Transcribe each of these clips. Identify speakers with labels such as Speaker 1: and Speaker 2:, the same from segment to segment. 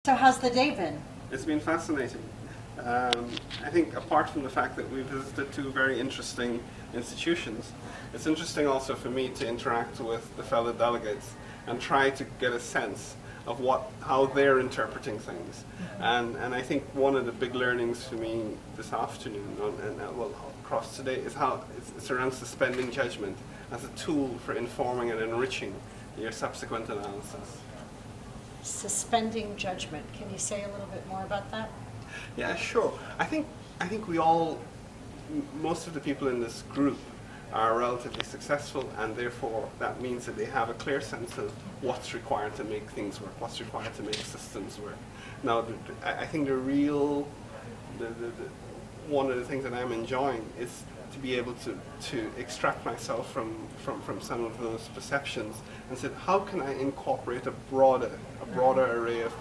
Speaker 1: So how's the day been?
Speaker 2: It's been fascinating. I think apart from the fact that we visited two very interesting institutions, it's interesting also for me to interact with the fellow delegates and try to get a sense of how they're interpreting things. And I think one of the big learnings for me this afternoon and across today is how it's around suspending judgment as a tool for informing and enriching your subsequent analysis.
Speaker 1: Suspending judgment. Can you say a little bit more about that?
Speaker 2: Yeah, sure. I think we all, most of the people in this group are relatively successful, and therefore that means that they have a clear sense of what's required to make things work, what's required to make systems work. Now, I think one of the things that I'm enjoying is to be able to extract myself from some of those perceptions and say, how can I incorporate a broader array of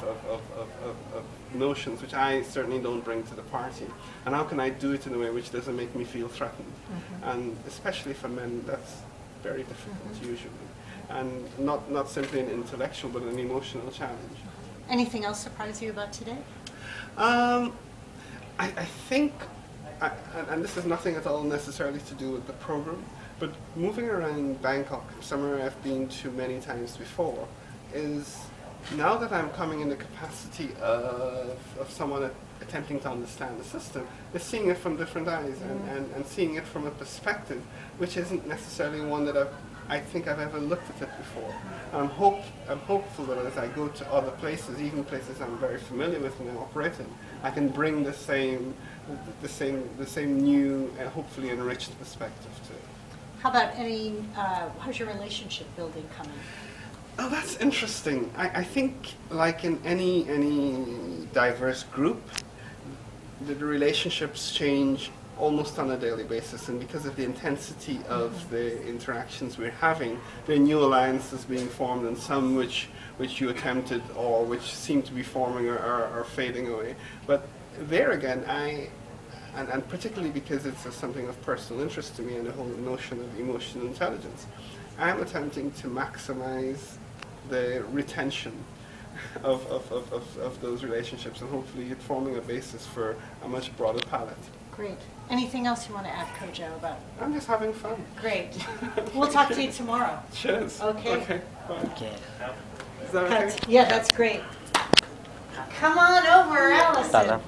Speaker 2: notions which I certainly don't bring to the party, and how can I do it in a way which doesn't make me feel threatened? And especially for men, that's very difficult usually, and not simply an intellectual but an emotional challenge.
Speaker 1: Anything else surprise you about today?
Speaker 2: I think, and this has nothing at all necessarily to do with the program, but moving around Bangkok, somewhere I've been to many times before, is now that I'm coming in the capacity of someone attempting to understand the system, is seeing it from different eyes and seeing it from a perspective which isn't necessarily one that I think I've ever looked at it before. I'm hopeful that as I go to other places, even places I'm very familiar with and operate in, I can bring the same new and hopefully enriched perspective to it.
Speaker 1: How about how's your relationship building coming?
Speaker 2: Oh, that's interesting. I think, like in any diverse group, the relationships change almost on a daily basis, and because of the intensity of the interactions we're having, there are new alliances being formed, and some which you attempted or which seem to be forming are fading away. But there again, and particularly because it's something of personal interest to me, and the whole notion of emotional intelligence, I'm attempting to maximize the retention of those relationships, and hopefully it forming a basis for a much broader palette.
Speaker 1: Great. Anything else you want to add, Kojo, about?
Speaker 2: I'm just having fun.
Speaker 1: Great. We'll talk to you tomorrow.
Speaker 2: Cheers.
Speaker 1: Okay.
Speaker 2: Bye.
Speaker 3: Okay.
Speaker 2: Is that okay?
Speaker 1: Yeah, that's great. Come on over, Allison.